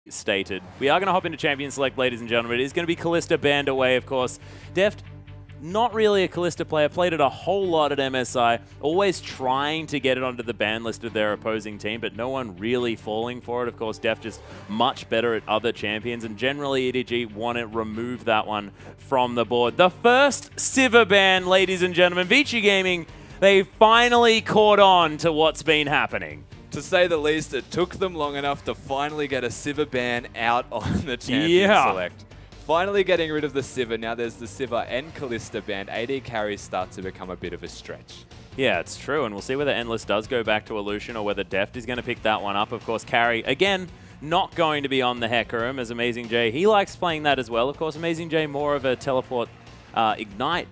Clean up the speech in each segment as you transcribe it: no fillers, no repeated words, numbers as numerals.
stated. We are going to hop into Champion Select, ladies and gentlemen. It is going to be Kalista banned away, of course. Deft, not really a Kalista player, played it a whole lot at MSI, always trying to get it onto the ban list of their opposing team, but no one really falling for it. Of course, Deft just much better at other champions, and generally EDG want to remove that one from the board. The first Sivir ban, ladies and gentlemen. Vici Gaming, they finally caught on to what's been happening. To say the least, it took them long enough to finally get a Sivir ban out on the Champion Select. Finally getting rid of the Sivir. Now there's the Sivir and Kalista ban. AD carries start to become a bit of a stretch. Yeah, it's true, and we'll see whether Endless does go back to Illusion or whether Deft is going to pick that one up. Of course, Carry, again, not going to be on the Hecarim as Amazing J. He likes playing that as well. Of course, Amazing J, more of a Teleport Ignite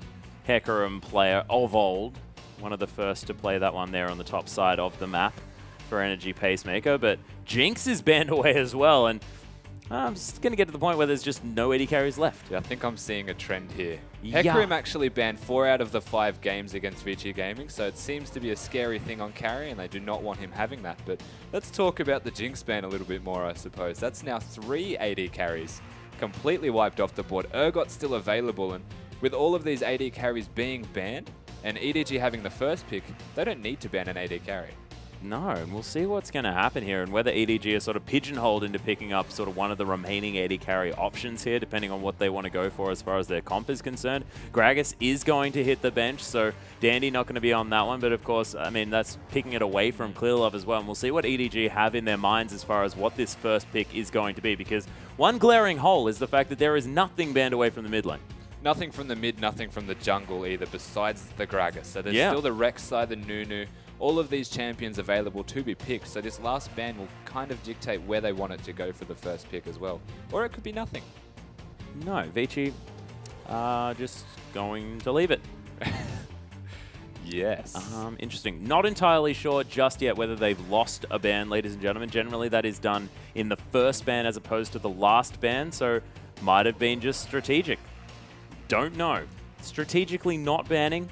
Hecarim player of old. One of the first to play that one there on the top side of the map for Energy Pacemaker, but Jinx is banned away as well, and I'm just going to get to the point where there's just no AD carries left. Yeah, I think I'm seeing a trend here. Yeah. Hecarim actually banned 4 out of the 5 games against Vici Gaming, so it seems to be a scary thing on carry, and they do not want him having that. But let's talk about the Jinx ban a little bit more, I suppose. That's now 3 AD carries completely wiped off the board. Urgot's still available, and with all of these AD carries being banned, and EDG having the first pick, they don't need to ban an AD carry. No, and we'll see what's going to happen here and whether EDG is sort of pigeonholed into picking up sort of one of the remaining AD carry options here, depending on what they want to go for as far as their comp is concerned. Gragas is going to hit the bench, so Dandy not going to be on that one, but of course, I mean, that's picking it away from Clearlove as well, and we'll see what EDG have in their minds as far as what this first pick is going to be, because one glaring hole is the fact that there is nothing banned away from the mid lane. Nothing from the mid, nothing from the jungle either, besides the Gragas. So there's still the Rek'Sai, the Nunu, all of these champions available to be picked. So this last ban will kind of dictate where they want it to go for the first pick as well. Or it could be nothing. No, Vici just going to leave it. Yes. Interesting. Not entirely sure just yet whether they've lost a ban, ladies and gentlemen. Generally, that is done in the first ban as opposed to the last ban, so might have been just strategic. Don't know. Strategically not banning.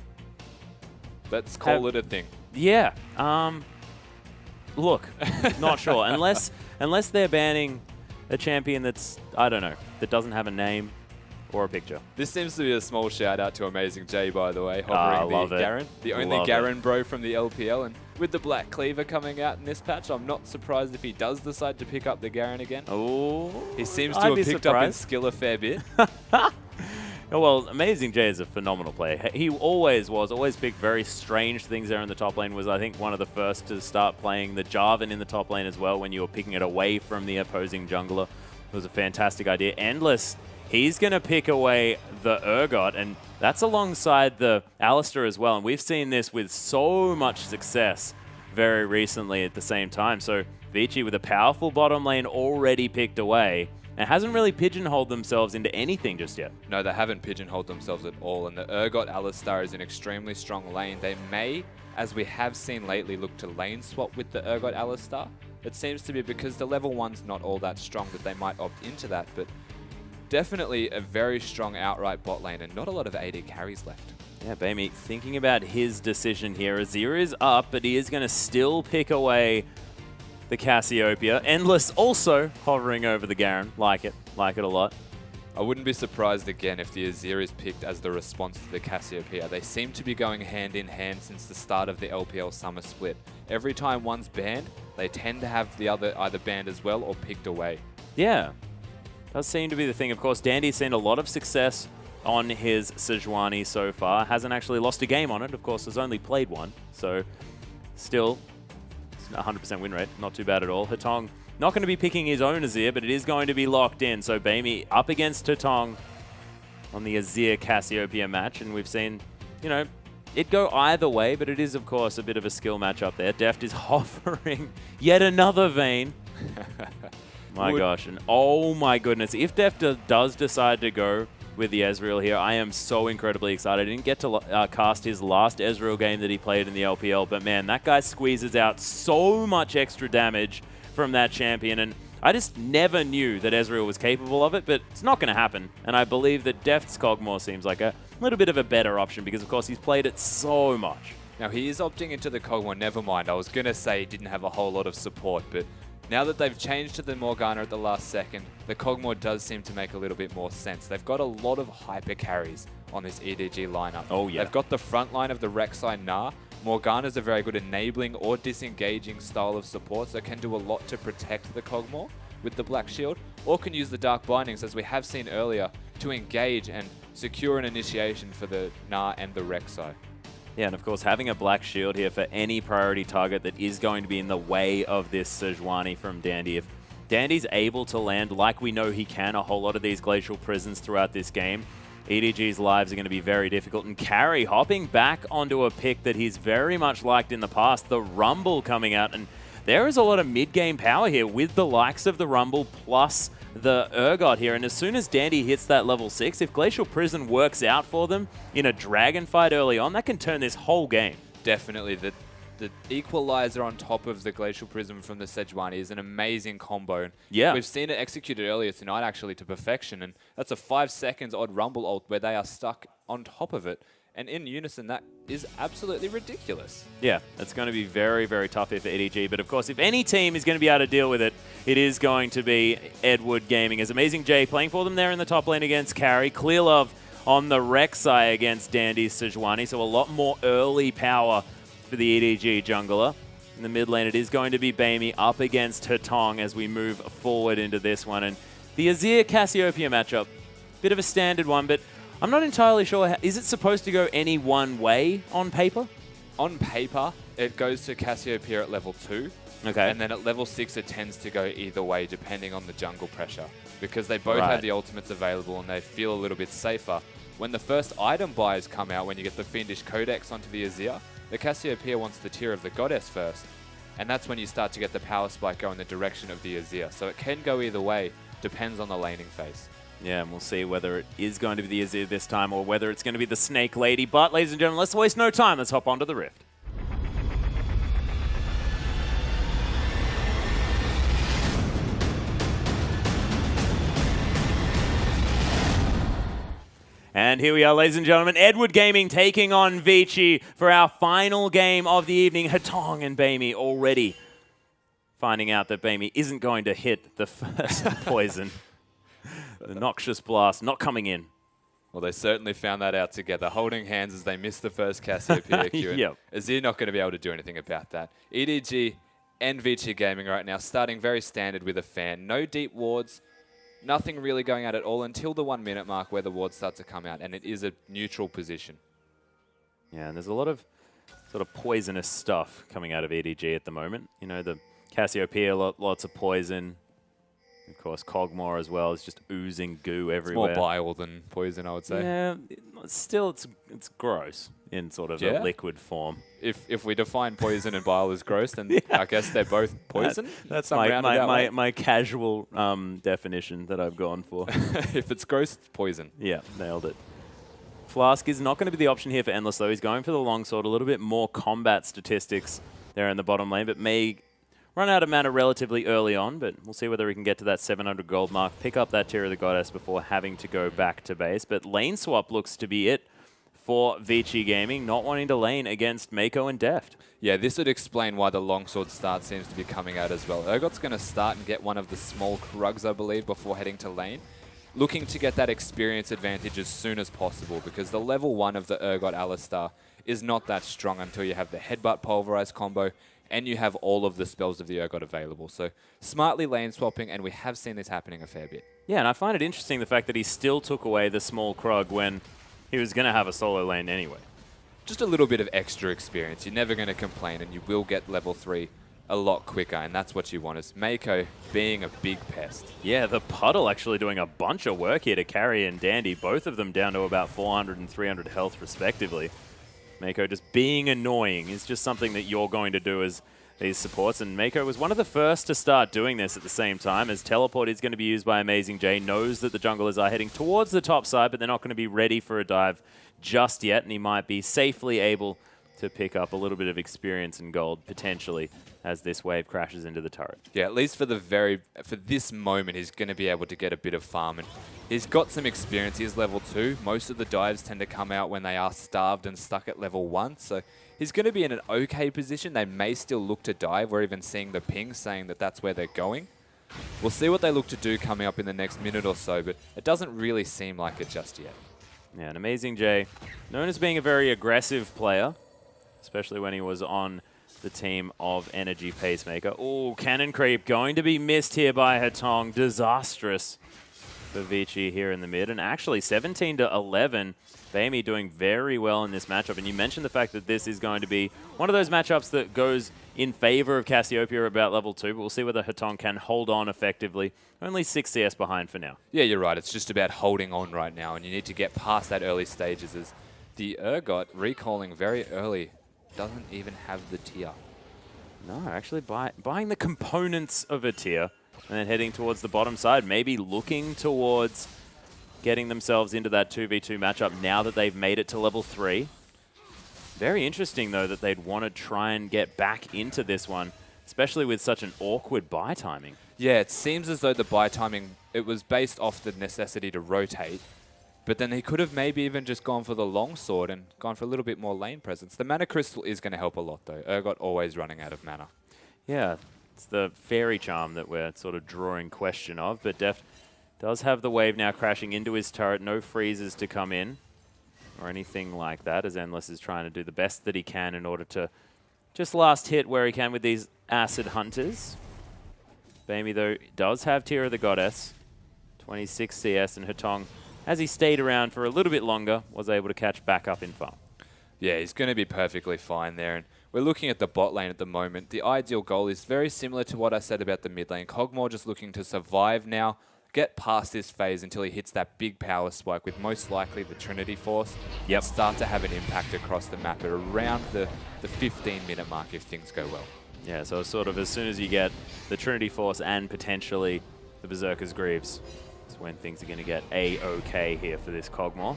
Let's call it a thing. Yeah. Look, not sure. Unless they're banning a champion that's, I don't know, that doesn't have a name or a picture. This seems to be a small shout out to Amazing J, by the way, hovering the Garen. The only Garen bro from the LPL. And with the Black Cleaver coming out in this patch, I'm not surprised if he does decide to pick up the Garen again. Oh, he seems to have picked up in skill a fair bit. Oh, well, Amazing J is a phenomenal player. He always picked very strange things there in the top lane. Was, I think, one of the first to start playing the Jarvan in the top lane as well when you were picking it away from the opposing jungler. It was a fantastic idea. Endless, he's going to pick away the Urgot, and that's alongside the Alistar as well. And we've seen this with so much success very recently at the same time. So Vici with a powerful bottom lane already picked away, and hasn't really pigeonholed themselves into anything just yet. No, they haven't pigeonholed themselves at all, and the Urgot Alistar is an extremely strong lane. They may, as we have seen lately, look to lane swap with the Urgot Alistar. It seems to be because the level 1's not all that strong that they might opt into that, but definitely a very strong outright bot lane and not a lot of AD carries left. Yeah, Bamey thinking about his decision here. Azir is up, but he is going to still pick away the Cassiopeia. Endless also hovering over the Garen. Like it a lot. I wouldn't be surprised again if the Azir is picked as the response to the Cassiopeia. They seem to be going hand in hand since the start of the LPL summer split. Every time one's banned, they tend to have the other either banned as well or picked away. Yeah, does seem to be the thing. Of course, Dandy's seen a lot of success on his Sejuani so far. Hasn't actually lost a game on it. Of course, has only played one. So still, 100% win rate, not too bad at all. Hatong not going to be picking his own Azir, but it is going to be locked in. So Bamey up against Hatong on the Azir Cassiopeia match, and we've seen, you know, it go either way, but it is, of course, a bit of a skill match up there. Deft is hovering yet another Vayne. My gosh, and oh my goodness, if Deft does decide to go with the Ezreal here, I am so incredibly excited. I didn't get to cast his last Ezreal game that he played in the LPL, but man, that guy squeezes out so much extra damage from that champion, and I just never knew that Ezreal was capable of it, but it's not going to happen, and I believe that Deft's Kog'Maw seems like a little bit of a better option because, of course, he's played it so much. Now, he is opting into the Kog'Maw, never mind. I was going to say he didn't have a whole lot of support, but Now that they've changed to the Morgana at the last second, the Kog'Maw does seem to make a little bit more sense. They've got a lot of hyper carries on this EDG lineup. Oh, yeah. They've got the front line of the Rek'Sai Gnar. Morgana's a very good enabling or disengaging style of support, so can do a lot to protect the Kog'Maw with the Black Shield, or can use the Dark Bindings, as we have seen earlier, to engage and secure an initiation for the Gnar and the Rek'Sai. Yeah, and of course, having a Black Shield here for any priority target that is going to be in the way of this Sejuani from Dandy. If Dandy's able to land, like we know he can, a whole lot of these Glacial Prisons throughout this game, EDG's lives are going to be very difficult. And Carry hopping back onto a pick that he's very much liked in the past, the Rumble coming out. And there is a lot of mid-game power here with the likes of the Rumble plus the Urgot here. And as soon as Dandy hits that level 6, if Glacial Prison works out for them in a Dragon fight early on, that can turn this whole game. Definitely. The Equalizer on top of the Glacial Prism from the Sejuani is an amazing combo. Yeah. We've seen it executed earlier tonight, actually, to perfection. And that's a 5 seconds odd Rumble ult where they are stuck on top of it. And in unison, that is absolutely ridiculous. Yeah, it's going to be very, very tough here for EDG. But of course, if any team is going to be able to deal with it, it is going to be Edward Gaming. As Amazing J playing for them there in the top lane against Carry. Clear Love on the Rek'Sai against Dandy's Sejuani. So a lot more early power for the EDG jungler. In the mid lane, it is going to be Bamey up against Hetong as we move forward into this one. And the Azir Cassiopeia matchup, bit of a standard one, but I'm not entirely sure. Is it supposed to go any one way on paper? On paper, it goes to Cassiopeia at level 2. Okay. And then at level 6, it tends to go either way, depending on the jungle pressure. Because they both Right. have the ultimates available and they feel a little bit safer. When the first item buys come out, when you get the Fiendish Codex onto the Azir, the Cassiopeia wants the tier of the Goddess first. And that's when you start to get the power spike go in the direction of the Azir. So it can go either way, depends on the laning phase. Yeah, and we'll see whether it is going to be the Azir this time or whether it's going to be the Snake Lady. But, ladies and gentlemen, let's waste no time. Let's hop onto the Rift. And here we are, ladies and gentlemen. Edward Gaming taking on Vici for our final game of the evening. Hetong and Bamey already finding out that Bamey isn't going to hit the first poison. The Noxious Blast not coming in. Well, they certainly found that out together, holding hands as they missed the first Cassiopeia Q. Yep. Azir not going to be able to do anything about that. EDG and Vici Gaming right now starting very standard with a fan. No deep wards, nothing really going out at all until the 1 minute mark where the wards start to come out, and it is a neutral position. Yeah, and there's a lot of sort of poisonous stuff coming out of EDG at the moment. You know, the Cassiopeia, lots of poison. Of course, Kog'Maw as well is just oozing goo everywhere. It's more bile than poison, I would say. Yeah, still it's gross in sort of a liquid form. If we define poison and bile as gross, then I guess they're both poison. That's Some roundabout way. my casual definition that I've gone for. If it's gross, it's poison. Yeah, nailed it. Flask is not going to be the option here for Endless, though. He's going for the longsword, a little bit more combat statistics there in the bottom lane, but may run out of mana relatively early on, but we'll see whether he can get to that 700 gold mark, pick up that tier of the Goddess before having to go back to base. But lane swap looks to be it for Vici Gaming, not wanting to lane against Mako and Deft. Yeah, this would explain why the longsword start seems to be coming out as well. Urgot's going to start and get one of the small Krugs, I believe, before heading to lane. Looking to get that experience advantage as soon as possible, because the level 1 of the Urgot Alistar is not that strong until you have the Headbutt Pulverize combo and you have all of the spells of the Urgot available. So smartly lane swapping, and we have seen this happening a fair bit. Yeah, and I find it interesting the fact that he still took away the small Krug when he was going to have a solo lane anyway. Just a little bit of extra experience. You're never going to complain, and you will get level 3 a lot quicker, and that's what you want, is Mako being a big pest. Yeah, the Puddle actually doing a bunch of work here to Carry and Dandy, both of them down to about 400 and 300 health respectively. Mako just being annoying is just something that you're going to do as these supports, and Mako was one of the first to start doing this at the same time, as Teleport is going to be used by Amazing J, knows that the junglers are heading towards the top side, but they're not going to be ready for a dive just yet, and he might be safely able to pick up a little bit of experience and gold, potentially, as this wave crashes into the turret. Yeah, at least for this moment, he's going to be able to get a bit of farm. And he's got some experience. He's level 2. Most of the dives tend to come out when they are starved and stuck at level 1. So He's going to be in an okay position. They may still look to dive. We're even seeing the ping saying that that's where they're going. We'll see what they look to do coming up in the next minute or so, but it doesn't really seem like it just yet. Yeah, and Amazing J, known as being a very aggressive player, especially when he was on the team of Energy Pacemaker. Oh, cannon creep going to be missed here by Hatong. Disastrous for Vici here in the mid. And actually 17 to 11. Baimi doing very well in this matchup. And you mentioned the fact that this is going to be one of those matchups that goes in favor of Cassiopeia about level 2. But we'll see whether Hatong can hold on effectively. Only 6 CS behind for now. Yeah, you're right. It's just about holding on right now. And you need to get past that early stages as the Urgot recalling very early. Doesn't even have the tier. No, actually buying the components of a tier and then heading towards the bottom side, maybe looking towards getting themselves into that 2v2 matchup now that they've made it to level 3. Very interesting, though, that they'd want to try and get back into this one, especially with such an awkward buy timing. Yeah, it seems as though the buy timing, it was based off the necessity to rotate. But then he could have maybe even just gone for the longsword and gone for a little bit more lane presence. The mana crystal is going to help a lot, though. Urgot always running out of mana. Yeah, it's the fairy charm that we're sort of drawing question of. But Deft does have the wave now crashing into his turret. No freezes to come in or anything like that, as Endless is trying to do the best that he can in order to just last hit where he can with these acid hunters. Baimi, though, does have Tear of the Goddess. 26 CS, and Hatong, as he stayed around for a little bit longer, was able to catch back up in farm. Yeah, he's going to be perfectly fine there. And we're looking at the bot lane at the moment. The ideal goal is very similar to what I said about the mid lane. Kog'Maw just looking to survive now, get past this phase until he hits that big power spike with most likely the Trinity Force. Yep. Start to have an impact across the map at around the 15-minute mark if things go well. Yeah, so sort of as soon as you get the Trinity Force and potentially the Berserker's Greaves, is when things are going to get A-OK here for this Kog'Maw.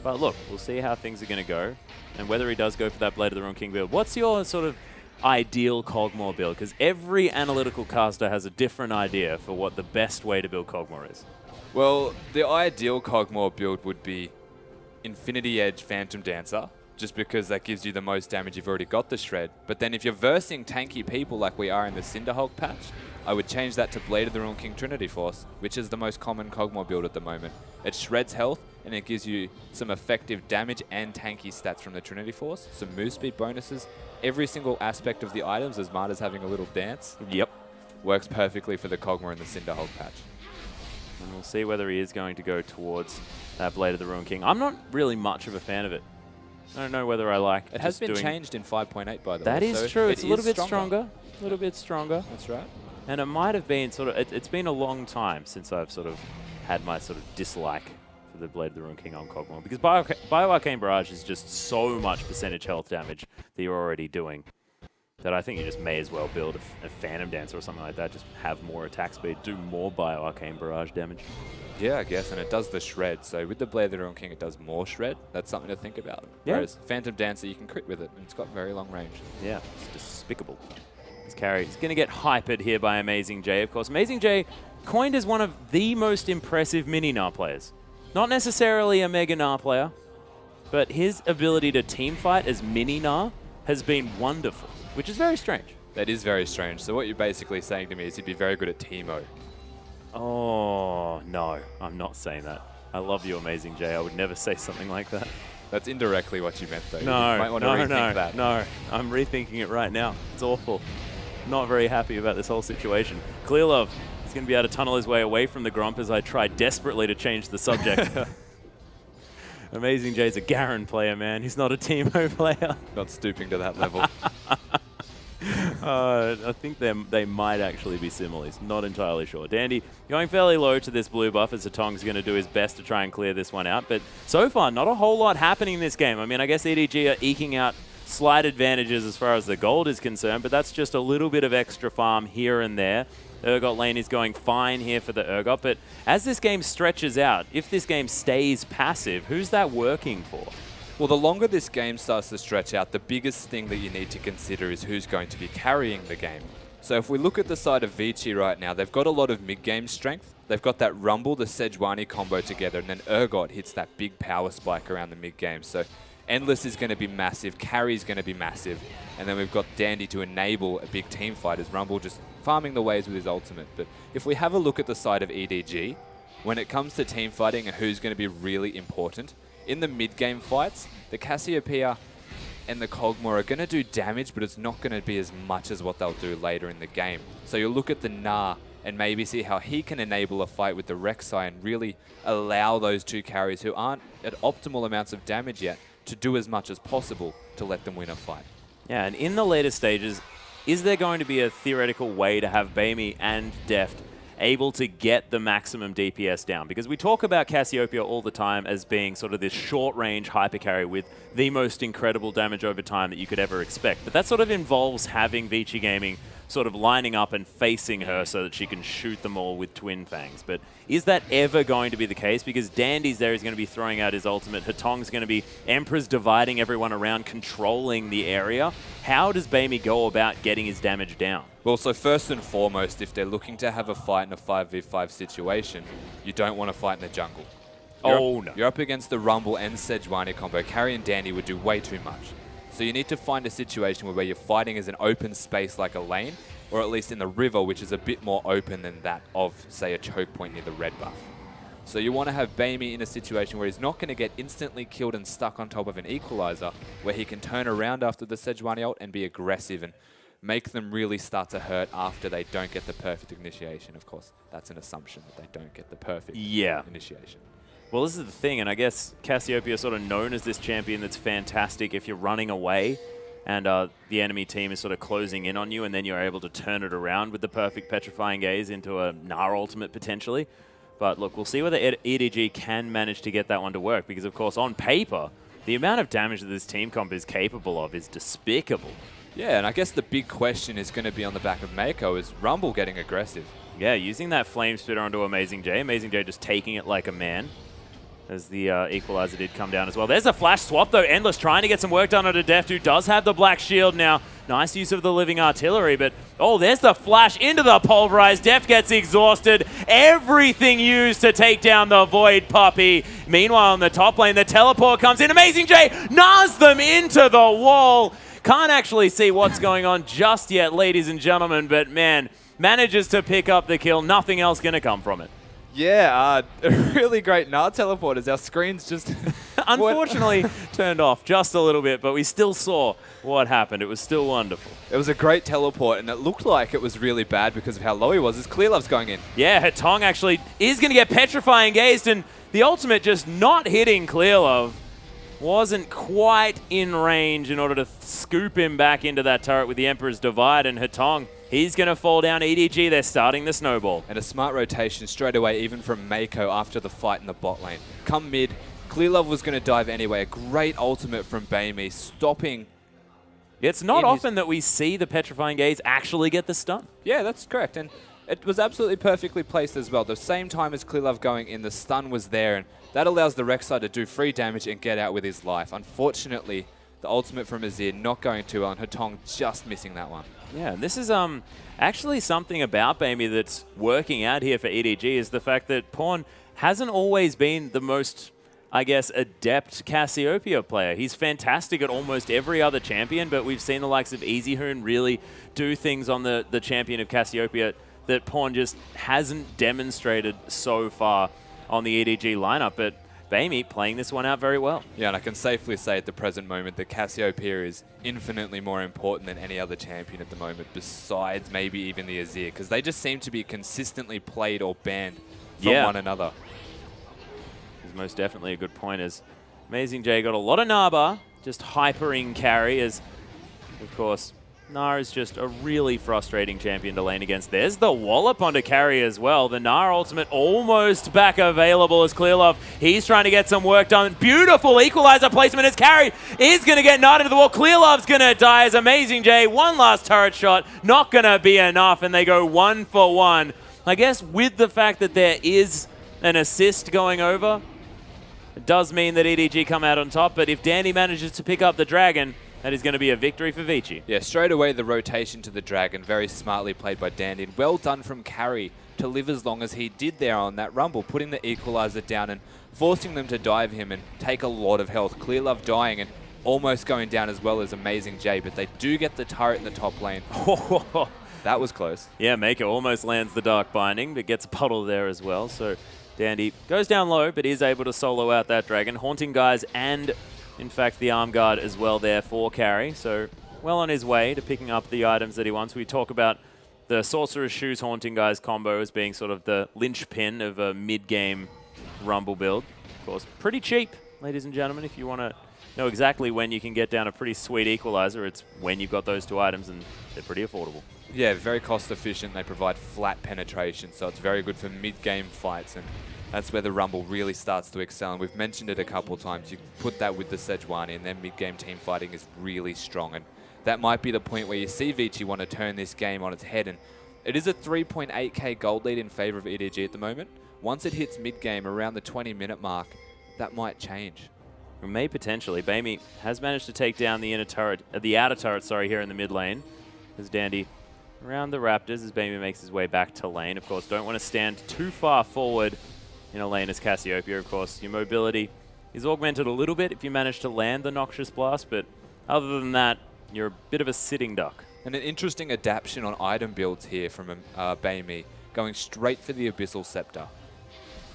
But look, we'll see how things are going to go and whether he does go for that Blade of the Ruined King build. What's your sort of ideal Kog'Maw build? Because every analytical caster has a different idea for what the best way to build Kog'Maw is. Well, the ideal Kog'Maw build would be Infinity Edge Phantom Dancer, just because that gives you the most damage. You've already got the Shred. But then if you're versing tanky people like we are in the Cinderhulk patch, I would change that to Blade of the Ruined King Trinity Force, which is the most common Kog'Maw build at the moment. It shreds health, and it gives you some effective damage and tanky stats from the Trinity Force, some move speed bonuses. Every single aspect of the items, as Marta's having a little dance. Yep. Works perfectly for the Kog'Maw in the Cinderhulk patch. And we'll see whether he is going to go towards that Blade of the Ruined King. I'm not really much of a fan of it. I don't know whether I like it. Has been changed in 5.8, by the way. That is so true. It's a little bit stronger. A little bit stronger. That's right. And it might have been sort of, it's been a long time since I've sort of had my sort of dislike for the Blade of the Ruined King on Kog'Maw, because Bioarcane Barrage is just so much percentage health damage that you're already doing that I think you just may as well build a Phantom Dancer or something like that. Just have more attack speed, do more Bioarcane Barrage damage. Yeah, I guess, and it does the shred. So with the Blade of the Ruined King, it does more shred. That's something to think about. Yeah. Whereas Phantom Dancer, you can crit with it, and it's got very long range. Yeah, it's despicable. This carry is going to get hypered here by Amazing J, of course. Amazing J coined as one of the most impressive mini-Gnar players. Not necessarily a Mega Gnar player, but his ability to team fight as mini-Gnar has been wonderful, which is very strange. That is very strange. So what you're basically saying to me is he'd be very good at Teemo. Oh, no, I'm not saying that. I love you, Amazing J. I would never say something like that. That's indirectly what you meant, though. No, you might want to rethink that. No, I'm rethinking it right now. It's awful. Not very happy about this whole situation. Clearlove is going to be able to tunnel his way away from the Gromp as I try desperately to change the subject. Amazing J's a Garen player, man. He's not a Teemo player. Not stooping to that level. I think they might actually be similes. Not entirely sure. Dandy going fairly low to this blue buff as Hatong's going to do his best to try and clear this one out. But so far, not a whole lot happening in this game. I mean, I guess EDG are eking out slight advantages as far as the gold is concerned, but that's just a little bit of extra farm here and there. Urgot lane is going fine here for the Urgot, but as this game stretches out, if this game stays passive, who's that working for? Well, the longer this game starts to stretch out, the biggest thing that you need to consider is who's going to be carrying the game. So if we look at the side of Vici right now, they've got a lot of mid-game strength. They've got that Rumble, the Sejuani combo together, and then Urgot hits that big power spike around the mid-game. So Endless is going to be massive. Carry is going to be massive. And then we've got Dandy to enable a big team fight as Rumble just farming the waves with his ultimate. But if we have a look at the side of EDG, when it comes to team fighting and who's going to be really important, in the mid-game fights, the Cassiopeia and the Kog'Maw are going to do damage, but it's not going to be as much as what they'll do later in the game. So you'll look at the Gnar and maybe see how he can enable a fight with the Rek'Sai and really allow those two carries who aren't at optimal amounts of damage yet to do as much as possible to let them win a fight. Yeah, and in the later stages, is there going to be a theoretical way to have Bamey and Deft able to get the maximum DPS down? Because we talk about Cassiopeia all the time as being sort of this short-range hyper carry with the most incredible damage over time that you could ever expect. But that sort of involves having Vici Gaming sort of lining up and facing her so that she can shoot them all with Twin Fangs. But is that ever going to be the case? Because Dandy's there, he's going to be throwing out his ultimate. Hetong's going to be Emperor's dividing everyone around, controlling the area. How does Bamey go about getting his damage down? Well, so first and foremost, if they're looking to have a fight in a 5v5 situation, you don't want to fight in the jungle. No. You're up against the Rumble and Sejuani combo. Carry and Dandy would do way too much. So you need to find a situation where you're fighting as an open space like a lane, or at least in the river, which is a bit more open than that of, say, a choke point near the red buff. So you want to have Bamey in a situation where he's not going to get instantly killed and stuck on top of an equalizer, where he can turn around after the Sejuani ult and be aggressive and make them really start to hurt after they don't get the perfect initiation. Of course, that's an assumption that they don't get the perfect initiation. Well, this is the thing, and I guess Cassiopeia is sort of known as this champion that's fantastic if you're running away and the enemy team is sort of closing in on you, and then you're able to turn it around with the perfect Petrifying Gaze into a Gnar ultimate potentially. But look, we'll see whether EDG can manage to get that one to work, because of course on paper, the amount of damage that this team comp is capable of is despicable. Yeah, and I guess the big question is going to be on the back of Mako, is Rumble getting aggressive? Yeah, using that Flame Spitter onto Amazing J. Amazing J just taking it like a man, as the equalizer did come down as well. There's a flash swap, though. Endless trying to get some work done onto Deft, who does have the Black Shield now. Nice use of the Living Artillery, but oh, there's the flash into the Pulverize. Deft gets exhausted. Everything used to take down the Void Puppy. Meanwhile, in the top lane, the teleport comes in. Amazing J nars them into the wall. Can't actually see what's going on just yet, ladies and gentlemen, but man, manages to pick up the kill. Nothing else going to come from it. Yeah, a really great Gnar teleport as our screens just unfortunately turned off just a little bit, but we still saw what happened. It was still wonderful. It was a great teleport, and it looked like it was really bad because of how low he was as Clearlove's going in. Yeah, Hetong actually is going to get Petrifying Gazed, and the ultimate just not hitting Clearlove. Wasn't quite in range in order to scoop him back into that turret with the Emperor's Divide, and Hetong, he's going to fall down. EDG, they're starting the snowball. And a smart rotation straight away, even from Mako after the fight in the bot lane. Come mid, Clearlove was going to dive anyway. A great ultimate from Bamey, stopping. It's not often that we see the Petrifying Gaze actually get the stun. Yeah, that's correct. And it was absolutely perfectly placed as well. The same time as Clearlove going in, the stun was there, and that allows the Rek'Sai to do free damage and get out with his life. Unfortunately, the ultimate from Azir not going too well, and Hetong just missing that one. Yeah, and this is actually something about Bamey that's working out here for EDG, is the fact that Pawn hasn't always been the most, I guess, adept Cassiopeia player. He's fantastic at almost every other champion, but we've seen the likes of EasyHoon really do things on the champion of Cassiopeia that Pawn just hasn't demonstrated so far on the EDG lineup. But Bamey playing this one out very well. Yeah, and I can safely say at the present moment that Cassiopeia is infinitely more important than any other champion at the moment, besides maybe even the Azir, because they just seem to be consistently played or banned from one another. It's most definitely a good point, as Amazing J got a lot of Naba, just hypering carry, as, of course, Gnar is just a really frustrating champion to lane against. There's the wallop onto carry as well. The Gnar ultimate almost back available as Clearlove. He's trying to get some work done. Beautiful equalizer placement as carry is going to get Gnar into the wall. Clearlove's going to die as Amazing J. One last turret shot. Not going to be enough, and they go 1 for 1. I guess with the fact that there is an assist going over, it does mean that EDG come out on top, but if Dandy manages to pick up the Dragon, that is going to be a victory for Vici. Yeah, straight away the rotation to the Dragon, very smartly played by Dandy. And well done from Carry to live as long as he did there on that Rumble, putting the equalizer down and forcing them to dive him and take a lot of health. Clearlove dying, and almost going down as well as Amazing J, but they do get the turret in the top lane. That was close. Yeah, Maker almost lands the Dark Binding, but gets a puddle there as well. So Dandy goes down low, but is able to solo out that Dragon. Haunting Guys and, in fact, the Arm Guard as well there for carry. So well on his way to picking up the items that he wants. We talk about the Sorcerer's Shoes Haunting Guys combo as being sort of the linchpin of a mid-game Rumble build. Of course, pretty cheap, ladies and gentlemen. If you want to know exactly when you can get down a pretty sweet equalizer, it's when you've got those two items, and they're pretty affordable. Yeah, very cost efficient. They provide flat penetration, so it's very good for mid-game fights, and that's where the Rumble really starts to excel. And we've mentioned it a couple of times. You put that with the Sejuani, and then mid-game team fighting is really strong. And that might be the point where you see Vici want to turn this game on its head. And it is a 3.8k gold lead in favor of EDG at the moment. Once it hits mid-game around the 20-minute mark, that might change. It may potentially. Bamey has managed to take down the outer turret, here in the mid lane. As Dandy around the Raptors as Bamey makes his way back to lane. Of course, don't want to stand too far forward in a lane as Cassiopeia. Of course, your mobility is augmented a little bit if you manage to land the Noxious Blast, but other than that, you're a bit of a sitting duck. And an interesting adaptation on item builds here from Bamey, going straight for the Abyssal Scepter.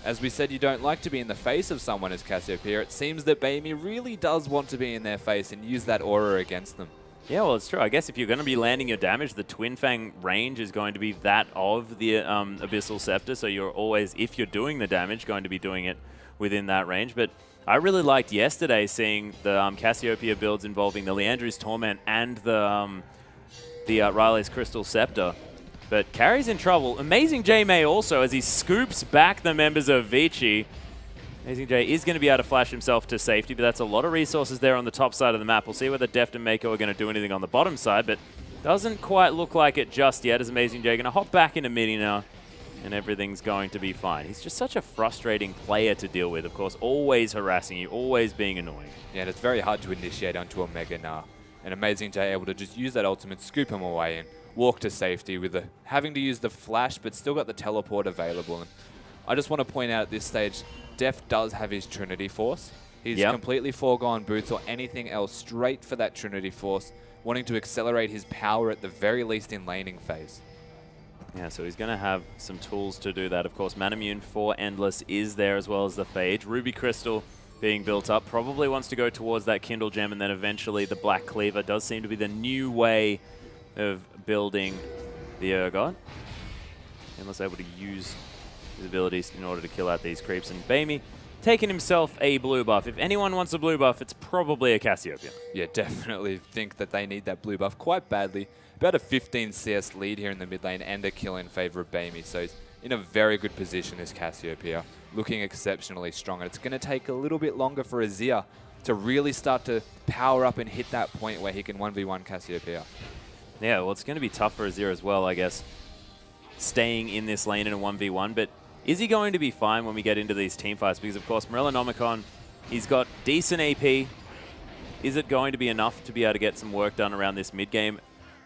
As we said, you don't like to be in the face of someone as Cassiopeia. It seems that Bamey really does want to be in their face and use that aura against them. Yeah, well, it's true. I guess if you're going to be landing your damage, the Twin Fang range is going to be that of the Abyssal Scepter. So you're always, if you're doing the damage, going to be doing it within that range. But I really liked yesterday seeing the Cassiopeia builds involving the Leandru's Torment and the Riley's Crystal Scepter. But Carry's in trouble. Amazing J may also, as he scoops back the members of Vici. Amazing J is going to be able to flash himself to safety, but that's a lot of resources there on the top side of the map. We'll see whether Deft and Mako are going to do anything on the bottom side, but doesn't quite look like it just yet, as Amazing J going to hop back into midi now, and everything's going to be fine. He's just such a frustrating player to deal with, of course, always harassing you, always being annoying. Yeah, and it's very hard to initiate onto a Mega now. And Amazing J able to just use that ultimate, scoop him away, and walk to safety with having to use the flash, but still got the teleport available. And I just want to point out at this stage, Def does have his Trinity Force. He's completely foregone boots or anything else straight for that Trinity Force, wanting to accelerate his power at the very least in laning phase. Yeah, so he's going to have some tools to do that. Of course, Manamune for Endless is there, as well as the Phage. Ruby Crystal being built up, probably wants to go towards that Kindle Gem, and then eventually the Black Cleaver does seem to be the new way of building the Urgot. Endless able to use his abilities in order to kill out these creeps. And Bamey taking himself a blue buff. If anyone wants a blue buff, it's probably a Cassiopeia. Yeah, definitely think that they need that blue buff quite badly. About a 15 CS lead here in the mid lane and a kill in favor of Bamey. So he's in a very good position, this Cassiopeia, looking exceptionally strong. And it's going to take a little bit longer for Azir to really start to power up and hit that point where he can 1v1 Cassiopeia. Yeah, well, it's going to be tough for Azir as well, I guess, staying in this lane in a 1v1. But is he going to be fine when we get into these team fights? Because, of course, Morellonomicon, he's got decent AP. Is it going to be enough to be able to get some work done around this mid-game,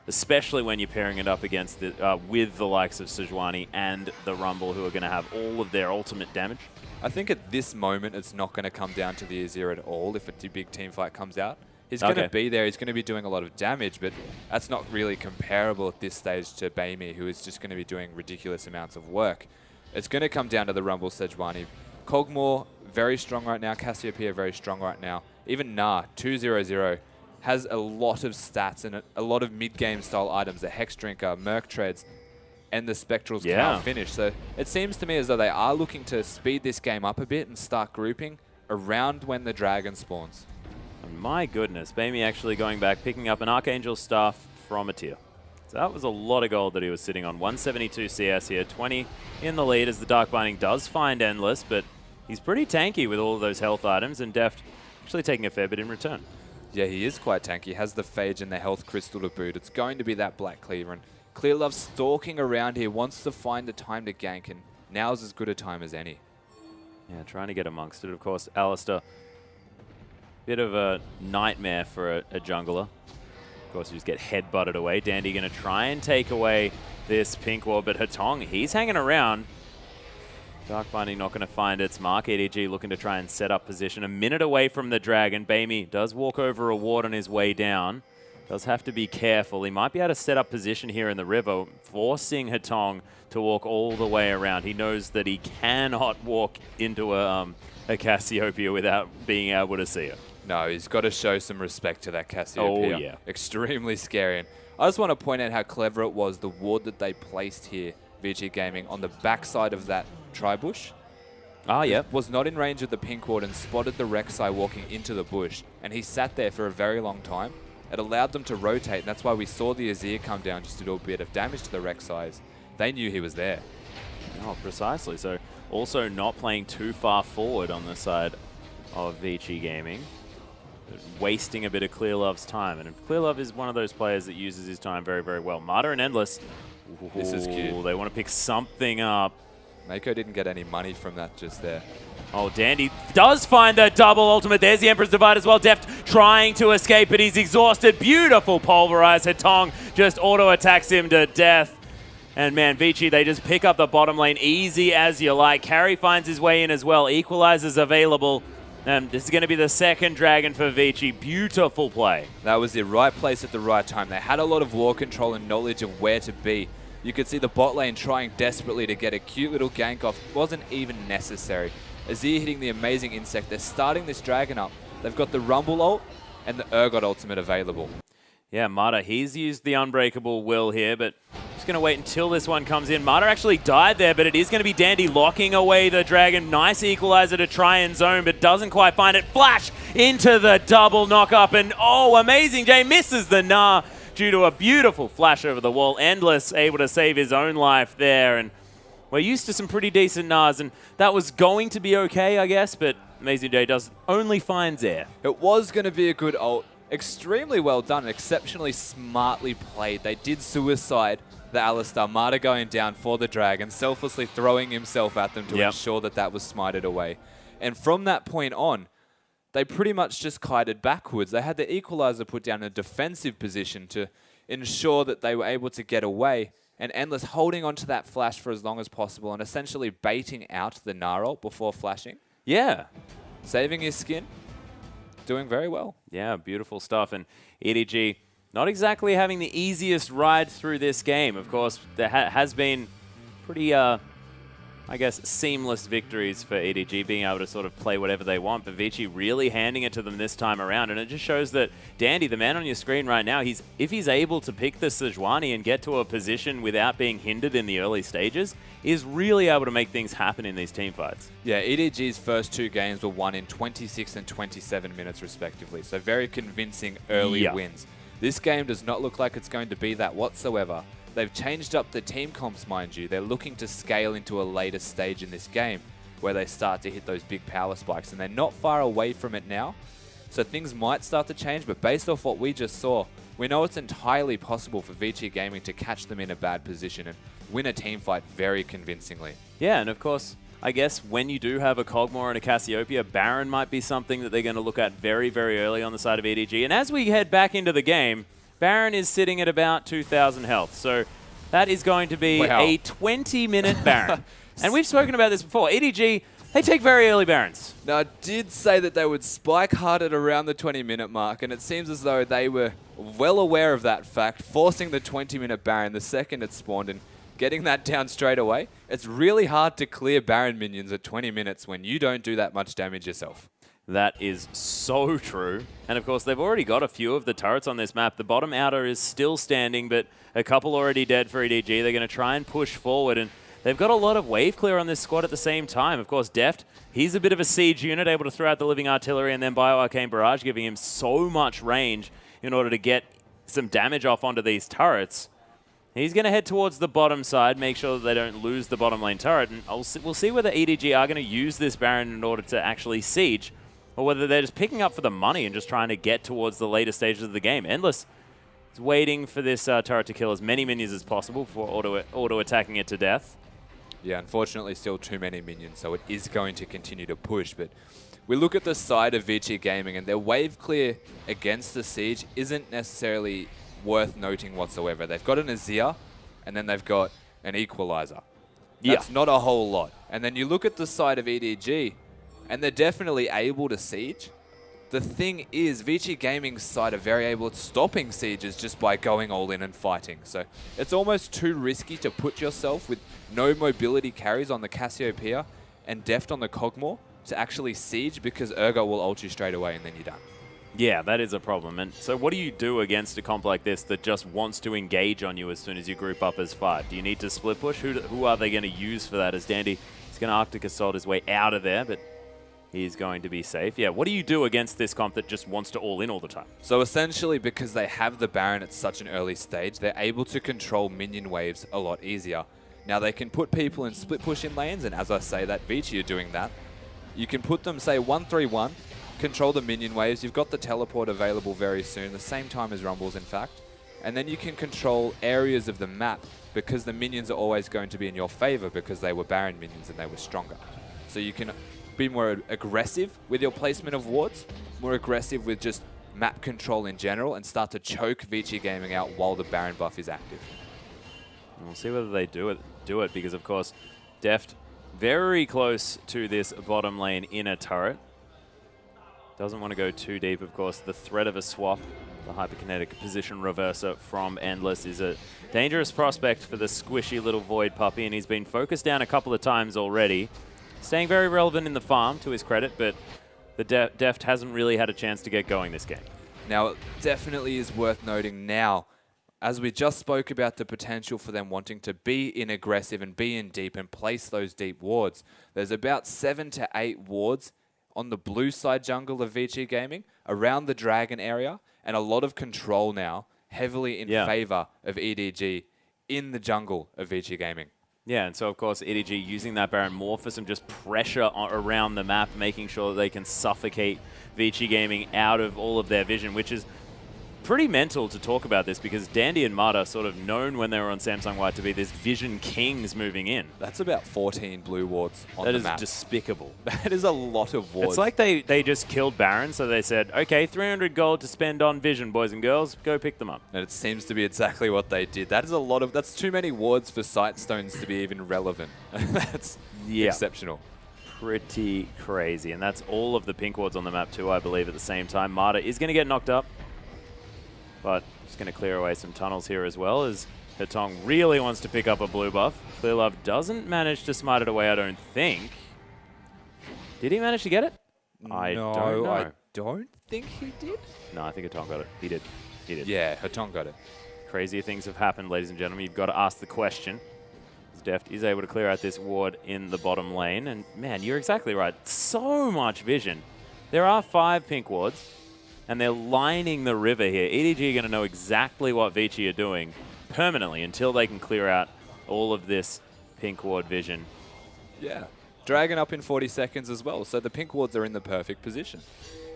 especially when you're pairing it up against with the likes of Sejuani and the Rumble, who are going to have all of their ultimate damage? I think at this moment, it's not going to come down to the Azir at all if a big team fight comes out. He's going to be there, he's going to be doing a lot of damage, but that's not really comparable at this stage to Bamey, who is just going to be doing ridiculous amounts of work. It's going to come down to the Rumble Sejuani. Kog'Maw, very strong right now. Cassiopeia, very strong right now. Even Nah, 2-0-0, has a lot of stats and a lot of mid-game style items. The Hex Drinker, Merc Treads, and the Spectral's Cow finish. So it seems to me as though they are looking to speed this game up a bit and start grouping around when the Dragon spawns. My goodness, Bamey actually going back, picking up an Archangel Staff from a tier. So that was a lot of gold that he was sitting on. 172 CS here, 20 in the lead as the Dark Binding does find Endless, but he's pretty tanky with all of those health items, and Deft actually taking a fair bit in return. Yeah, he is quite tanky. He has the Phage and the Health Crystal to boot. It's going to be that Black Cleaver, and Clearlove stalking around here, wants to find the time to gank, and now's as good a time as any. Yeah, trying to get amongst it. Of course, Alistair, bit of a nightmare for a jungler. Of course, you just get head-butted away. Dandy going to try and take away this pink ward, but Hatong, he's hanging around. Dark Binding not going to find its mark. EDG looking to try and set up position. A minute away from the Dragon. Bamey does walk over a ward on his way down. Does have to be careful. He might be able to set up position here in the river, forcing Hatong to walk all the way around. He knows that he cannot walk into a Cassiopeia without being able to see it. No, he's got to show some respect to that Cassiopeia. Oh, yeah. Extremely scary. And I just want to point out how clever it was, the ward that they placed here, Vici Gaming, on the backside of that tri-bush. Ah, yeah. Was not in range of the pink ward and spotted the Rek'Sai walking into the bush. And he sat there for a very long time. It allowed them to rotate, and that's why we saw the Azir come down just to do a bit of damage to the Rek'Sais. They knew he was there. Oh, precisely. So also not playing too far forward on the side of Vici Gaming. Wasting a bit of Clearlove's time. And Clearlove is one of those players that uses his time very, very well. Marta and Endless. Ooh, this is cute. They want to pick something up. Mako didn't get any money from that just there. Oh, Dandy does find the double ultimate. There's the Emperor's Divide as well. Deft trying to escape, but he's exhausted. Beautiful pulverize. Hatong just auto-attacks him to death. And man, Vici, they just pick up the bottom lane easy as you like. Carry finds his way in as well. Equalizer's available. This is going to be the second dragon for Vici. Beautiful play. That was the right place at the right time. They had a lot of war control and knowledge of where to be. You could see the bot lane trying desperately to get a cute little gank off. Wasn't even necessary. Azir hitting the amazing insect. They're starting this dragon up. They've got the Rumble ult and the Urgot ultimate available. Yeah, Marta, he's used the Unbreakable Will here, but just going to wait until this one comes in. Marta actually died there, but it is going to be Dandy locking away the dragon. Nice equalizer to try and zone, but doesn't quite find it. Flash into the double knock up, and oh, amazing. Jay misses the Gnar due to a beautiful flash over the wall. Endless able to save his own life there, and we're used to some pretty decent Gnars, and that was going to be okay, I guess, but Amazing Jay does only finds air. It was going to be a good ult. Extremely well done, exceptionally smartly played. They did suicide the Alistar. Marta going down for the dragon, selflessly throwing himself at them to ensure that that was smited away. And from that point on, they pretty much just kited backwards. They had the equalizer put down in a defensive position to ensure that they were able to get away. And Endless holding onto that flash for as long as possible and essentially baiting out the Gnar ult before flashing. Yeah. Saving his skin. Doing very well. Yeah, beautiful stuff. And EDG not exactly having the easiest ride through this game. Of course, there has been pretty, I guess, seamless victories for EDG, being able to sort of play whatever they want. But Vici really handing it to them this time around. And it just shows that Dandy, the man on your screen right now, if he's able to pick the Sejuani and get to a position without being hindered in the early stages, is really able to make things happen in these team fights. Yeah, EDG's first two games were won in 26 and 27 minutes respectively. So very convincing early wins. This game does not look like it's going to be that whatsoever. They've changed up the team comps, mind you. They're looking to scale into a later stage in this game where they start to hit those big power spikes, and they're not far away from it now. So things might start to change, but based off what we just saw, we know it's entirely possible for Vici Gaming to catch them in a bad position and win a team fight very convincingly. Yeah, and of course, I guess when you do have a Kog'Maw and a Cassiopeia, Baron might be something that they're going to look at very, very early on the side of EDG. And as we head back into the game, Baron is sitting at about 2,000 health. So that is going to be a 20-minute Baron. And we've spoken about this before. EDG, they take very early Barons. Now, I did say that they would spike hard at around the 20-minute mark, and it seems as though they were well aware of that fact, forcing the 20-minute Baron the second it spawned and getting that down straight away. It's really hard to clear Baron minions at 20 minutes when you don't do that much damage yourself. That is so true. And of course, they've already got a few of the turrets on this map. The bottom outer is still standing, but a couple already dead for EDG. They're going to try and push forward, and they've got a lot of wave clear on this squad at the same time. Of course, Deft, he's a bit of a siege unit, able to throw out the living artillery and then Bio-Arcane Barrage, giving him so much range in order to get some damage off onto these turrets. He's going to head towards the bottom side, make sure that they don't lose the bottom lane turret, and we'll see whether EDG are going to use this Baron in order to actually siege, or whether they're just picking up for the money and just trying to get towards the later stages of the game. Endless is waiting for this turret to kill as many minions as possible before auto-attacking it to death. Yeah, unfortunately still too many minions, so it is going to continue to push. But we look at the side of Vici Gaming, and their wave clear against the siege isn't necessarily worth noting whatsoever. They've got an Azir, and then they've got an Equalizer. That's not a whole lot. And then you look at the side of EDG, and they're definitely able to siege. The thing is, Vici Gaming's side are very able at stopping sieges just by going all in and fighting. So it's almost too risky to put yourself with no mobility carries on the Cassiopeia and Deft on the Cogmore to actually siege, because Urgot will ult you straight away and then you're done. Yeah, that is a problem. And so what do you do against a comp like this that just wants to engage on you as soon as you group up as 5? Do you need to split push? Who are they going to use for that? As Dandy is going to Arctic Assault his way out of there, but he's going to be safe. Yeah, what do you do against this comp that just wants to all in all the time? So essentially, because they have the Baron at such an early stage, they're able to control minion waves a lot easier. Now they can put people in split push in lanes, and as I say that, Vici are doing that. You can put them, say, 1-3-1, control the minion waves. You've got the teleport available very soon, the same time as Rumbles, in fact. And then you can control areas of the map, because the minions are always going to be in your favor because they were Baron minions and they were stronger. So you can be more aggressive with your placement of wards, more aggressive with just map control in general, and start to choke Vici Gaming out while the Baron buff is active. We'll see whether they do it because, of course, Deft very close to this bottom lane inner turret. Doesn't want to go too deep, of course. The threat of a swap, the hyperkinetic position reverser from Endless, is a dangerous prospect for the squishy little Void puppy, and he's been focused down a couple of times already. Staying very relevant in the farm, to his credit, but the Deft hasn't really had a chance to get going this game. Now, it definitely is worth noting now, as we just spoke about the potential for them wanting to be in aggressive and be in deep and place those deep wards, there's about 7 to 8 wards on the blue side jungle of Vici Gaming, around the Dragon area, and a lot of control now, heavily in favor of EDG in the jungle of Vici Gaming. Yeah, and so of course EDG using that Baron more for some just pressure around the map, making sure that they can suffocate Vici Gaming out of all of their vision, which is pretty mental to talk about this, because Dandy and Mud are sort of known when they were on Samsung White to be these vision kings moving in. That's about 14 blue wards on the map. That is despicable. That is a lot of wards. It's like they just killed Baron, so they said, okay, 300 gold to spend on vision, boys and girls. Go pick them up. And it seems to be exactly what they did. That is a lot of... That's too many wards for Sightstones to be even relevant. That's exceptional. Pretty crazy. And that's all of the pink wards on the map too, I believe, at the same time. Marta is going to get knocked up, but just going to clear away some tunnels here as well, as Hetong really wants to pick up a blue buff. Clearlove doesn't manage to smite it away, I don't think. Did he manage to get it? I don't know. I don't think he did. No, I think Hetong got it. He did. He did. Yeah, Hetong got it. Crazier things have happened, ladies and gentlemen. You've got to ask the question. Deft is able to clear out this ward in the bottom lane. And man, you're exactly right. So much vision. There are 5 pink wards, and they're lining the river here. EDG are going to know exactly what Vici are doing permanently until they can clear out all of this pink ward vision. Yeah. Dragon up in 40 seconds as well, so the pink wards are in the perfect position.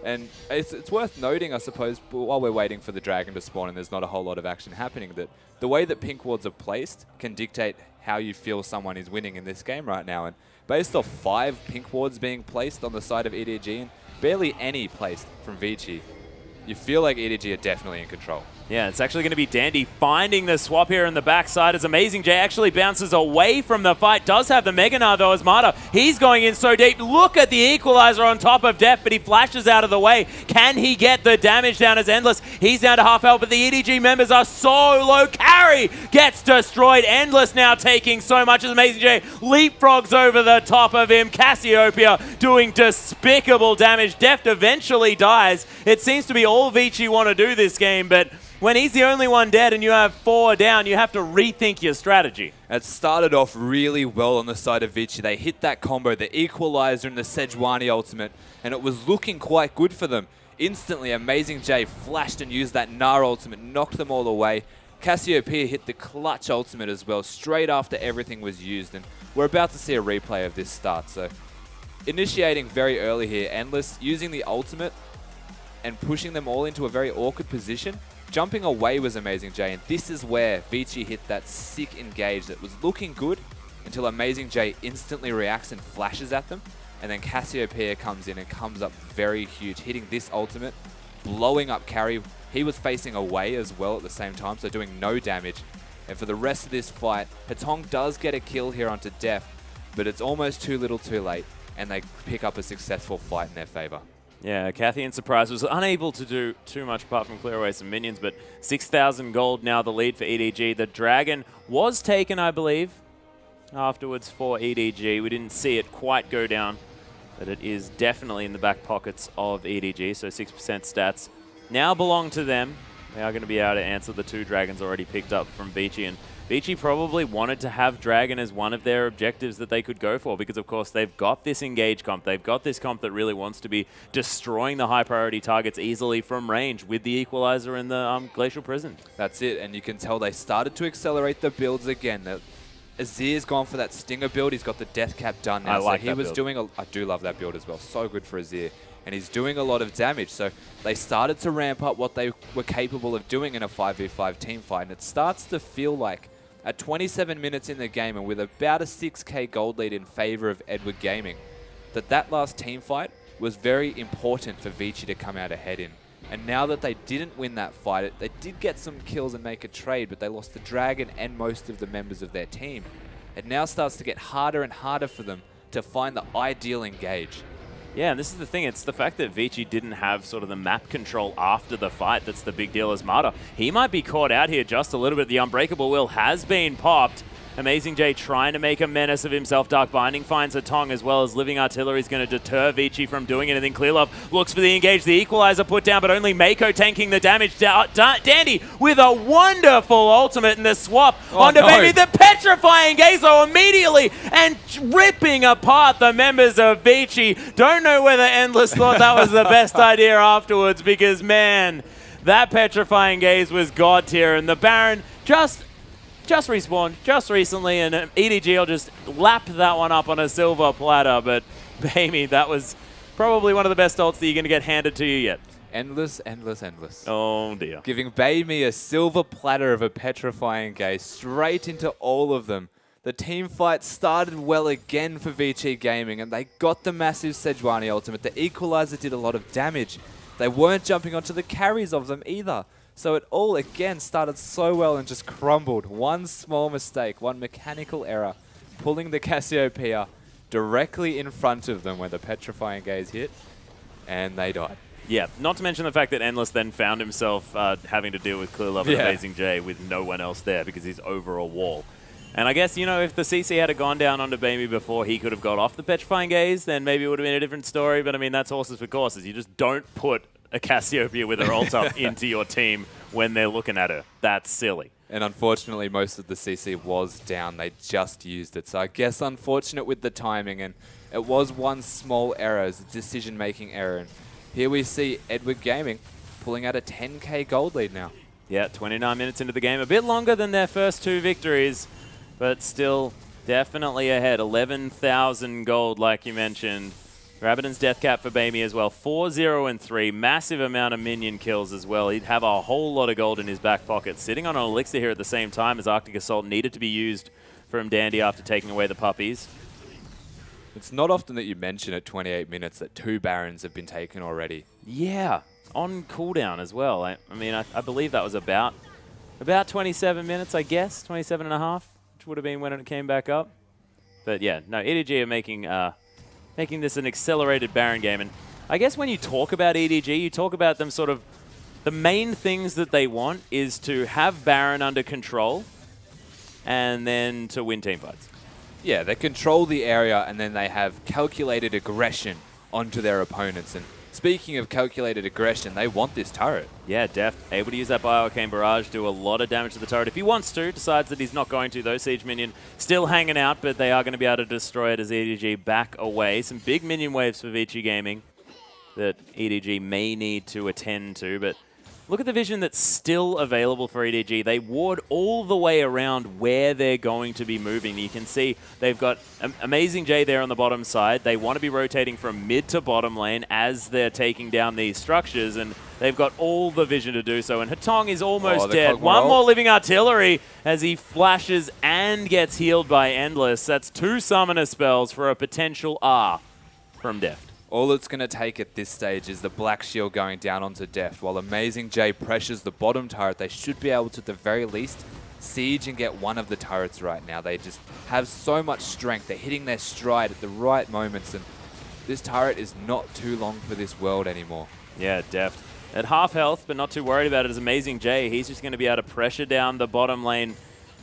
And it's worth noting, I suppose, while we're waiting for the dragon to spawn and there's not a whole lot of action happening, that the way that pink wards are placed can dictate how you feel someone is winning in this game right now. And based off 5 pink wards being placed on the side of EDG and barely any placed from Vici, you feel like EDG are definitely in control. Yeah, it's actually going to be Dandy finding the swap here in the backside as Amazing J actually bounces away from the fight. Does have the Mega Gnar though as Marta. He's going in so deep. Look at the equalizer on top of Def, but he flashes out of the way. Can he get the damage down as Endless? He's down to half health, but the EDG members are so low. Carry gets destroyed. Endless now taking so much as Amazing J leapfrogs over the top of him. Cassiopeia doing despicable damage. Deft eventually dies. It seems to be all Vici want to do this game, but when he's the only one dead and you have 4 down, you have to rethink your strategy. It started off really well on the side of Vici. They hit that combo, the equalizer and the Sejuani ultimate, and it was looking quite good for them. Instantly, Amazing J flashed and used that Gnar ultimate, knocked them all away. Cassiopeia hit the clutch ultimate as well, straight after everything was used, and we're about to see a replay of this start. So, initiating very early here, Endless using the ultimate and pushing them all into a very awkward position. Jumping away was Amazing J, and this is where Vici hit that sick engage that was looking good until Amazing J instantly reacts and flashes at them, and then Cassiopeia comes in and comes up very huge, hitting this ultimate, blowing up carry. He was facing away as well at the same time, so doing no damage. And for the rest of this fight, Hatong does get a kill here onto Deft, but it's almost too little too late, and they pick up a successful fight in their favor. Yeah, Kathy in Surprise was unable to do too much apart from clear away some minions, but 6,000 gold now the lead for EDG. The Dragon was taken, I believe, afterwards for EDG. We didn't see it quite go down, but it is definitely in the back pockets of EDG, so 6% stats now belong to them. They are going to be able to answer the 2 Dragons already picked up from Vici, and Vici probably wanted to have Dragon as one of their objectives that they could go for because, of course, they've got this engage comp. They've got this comp that really wants to be destroying the high-priority targets easily from range with the Equalizer and the Glacial Prison. That's it, and you can tell they started to accelerate the builds again. Azir's gone for that Stinger build. He's got the Death Cap done now. I like so he was doing I do love that build as well. So good for Azir. And he's doing a lot of damage. So they started to ramp up what they were capable of doing in a 5v5 team fight. And it starts to feel like at 27 minutes in the game and with about a 6k gold lead in favor of Edward Gaming, that last team fight was very important for Vici to come out ahead in. And now that they didn't win that fight, they did get some kills and make a trade, but they lost the Dragon and most of the members of their team. It now starts to get harder and harder for them to find the ideal engage. Yeah, and this is the thing. It's the fact that Vici didn't have sort of the map control after the fight that's the big deal as Marta. He might be caught out here just a little bit. The Unbreakable Will has been popped. Amazing J trying to make a menace of himself. Dark Binding finds a Tong as well as Living Artillery is going to deter Vici from doing anything. Clearlove looks for the engage. The Equalizer put down, but only Mako tanking the damage. Dandy with a wonderful ultimate in the swap onto Baby. The Petrifying Gaze though immediately and ripping apart the members of Vici. Don't know whether Endless thought that was the best idea afterwards because, man, that Petrifying Gaze was god tier and the Baron just respawned just recently, and EDG will just lap that one up on a silver platter. But, Baby, that was probably one of the best ults that you're going to get handed to you yet. Endless, endless, endless. Oh, dear. Giving Baby a silver platter of a Petrifying Gaze straight into all of them. The team fight started well again for Vici Gaming, and they got the massive Sejuani ultimate. The Equalizer did a lot of damage. They weren't jumping onto the carries of them either. So it all, again, started so well and just crumbled. One small mistake, one mechanical error, pulling the Cassiopeia directly in front of them when the Petrifying Gaze hit, and they died. Yeah, not to mention the fact that Endless then found himself having to deal with Clearlove and Amazing J with no one else there because he's over a wall. And I guess, you know, if the CC had gone down onto Baby before he could have got off the Petrifying Gaze, then maybe it would have been a different story. But, I mean, that's horses for courses. You just don't put a Cassiopeia with her ult up into your team when they're looking at her. That's silly. And unfortunately, most of the CC was down. They just used it. So I guess unfortunate with the timing. And it was one small error, a decision-making error. And here we see Edward Gaming pulling out a 10k gold lead now. Yeah, 29 minutes into the game. A bit longer than their first 2 victories, but still definitely ahead. 11,000 gold, like you mentioned. Rabbidan's death cap for Baby as well. 4-0-3. Massive amount of minion kills as well. He'd have a whole lot of gold in his back pocket. Sitting on an elixir here at the same time as Arctic Assault needed to be used from Dandy after taking away the puppies. It's not often that you mention at 28 minutes that 2 Barons have been taken already. Yeah, on cooldown as well. I mean, I believe that was about 27 minutes, I guess. 27 and a half, which would have been when it came back up. But yeah, no, EDG are making this an accelerated Baron game. And I guess when you talk about EDG, you talk about them sort of, the main things that they want is to have Baron under control and then to win team fights. Yeah, they control the area and then they have calculated aggression onto their opponents. And speaking of calculated aggression, they want this turret. Yeah, Deft able to use that Bioarcane Barrage, do a lot of damage to the turret. If he wants to, decides that he's not going to, though. Siege Minion still hanging out, but they are going to be able to destroy it as EDG back away. Some big minion waves for Vici Gaming that EDG may need to attend to, but look at the vision that's still available for EDG. They ward all the way around where they're going to be moving. You can see they've got Amazing J there on the bottom side. They want to be rotating from mid to bottom lane as they're taking down these structures, and they've got all the vision to do so. And Hatong is almost dead. One more Living Artillery as he flashes and gets healed by Endless. That's 2 summoner spells for a potential R from Deft. All it's going to take at this stage is the Black Shield going down onto Deft. While Amazing J pressures the bottom turret, they should be able to, at the very least, siege and get one of the turrets right now. They just have so much strength. They're hitting their stride at the right moments, and this turret is not too long for this world anymore. Yeah, deft. At half health, but not too worried about it, is Amazing J. He's just going to be able to pressure down the bottom lane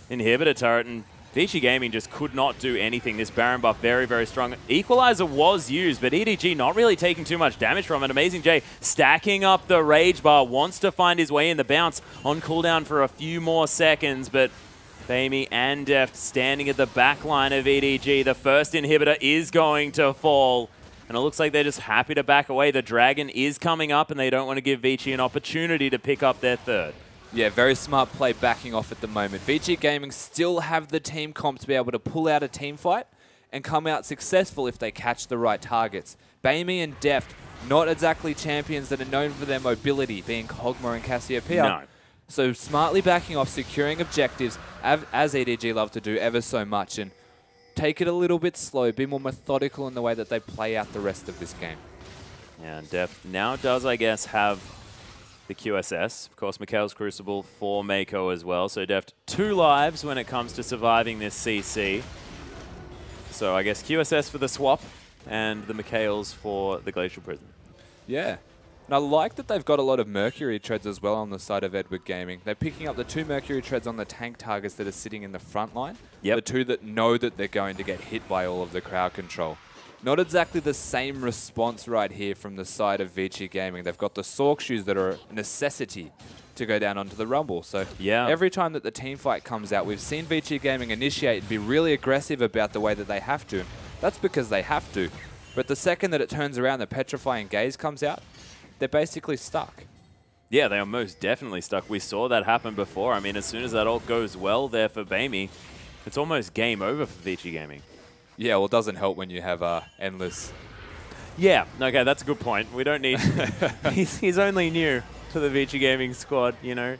inhibitor turret, and Vici Gaming just could not do anything. This Baron buff very, very strong. Equalizer was used, but EDG not really taking too much damage from it. Amazing J stacking up the Rage Bar, wants to find his way in the bounce on cooldown for a few more seconds, but Bamey and Deft standing at the back line of EDG. The first inhibitor is going to fall, and it looks like they're just happy to back away. The Dragon is coming up, and they don't want to give Vici an opportunity to pick up their third. Yeah, very smart play backing off at the moment. Vici Gaming still have the team comp to be able to pull out a team fight and come out successful if they catch the right targets. Bamey and Deft, not exactly champions that are known for their mobility, being Kog'Maw and Cassiopeia. No. So smartly backing off, securing objectives, as EDG love to do ever so much, and take it a little bit slow, be more methodical in the way that they play out the rest of this game. Yeah, and Deft now does, I guess, have the QSS. Of course, Mikhail's Crucible for Mako as well. So Deft 2 lives when it comes to surviving this CC. So I guess QSS for the swap and the Mikhail's for the Glacial Prison. Yeah. And I like that they've got a lot of Mercury treads as well on the side of Edward Gaming. They're picking up the 2 Mercury treads on the tank targets that are sitting in the front line. Yep. The 2 that know that they're going to get hit by all of the crowd control. Not exactly the same response right here from the side of Vici Gaming. They've got the Sork shoes that are a necessity to go down onto the Rumble. So yeah, every time that the team fight comes out, we've seen Vici Gaming initiate and be really aggressive about the way that they have to. That's because they have to. But the second that it turns around, the Petrifying Gaze comes out, they're basically stuck. Yeah, they are most definitely stuck. We saw that happen before. I mean, as soon as that all goes well there for Bamey, it's almost game over for Vici Gaming. Yeah, well, it doesn't help when you have endless. Yeah, okay, that's a good point. We don't need... he's only new to the Vici Gaming squad, you know.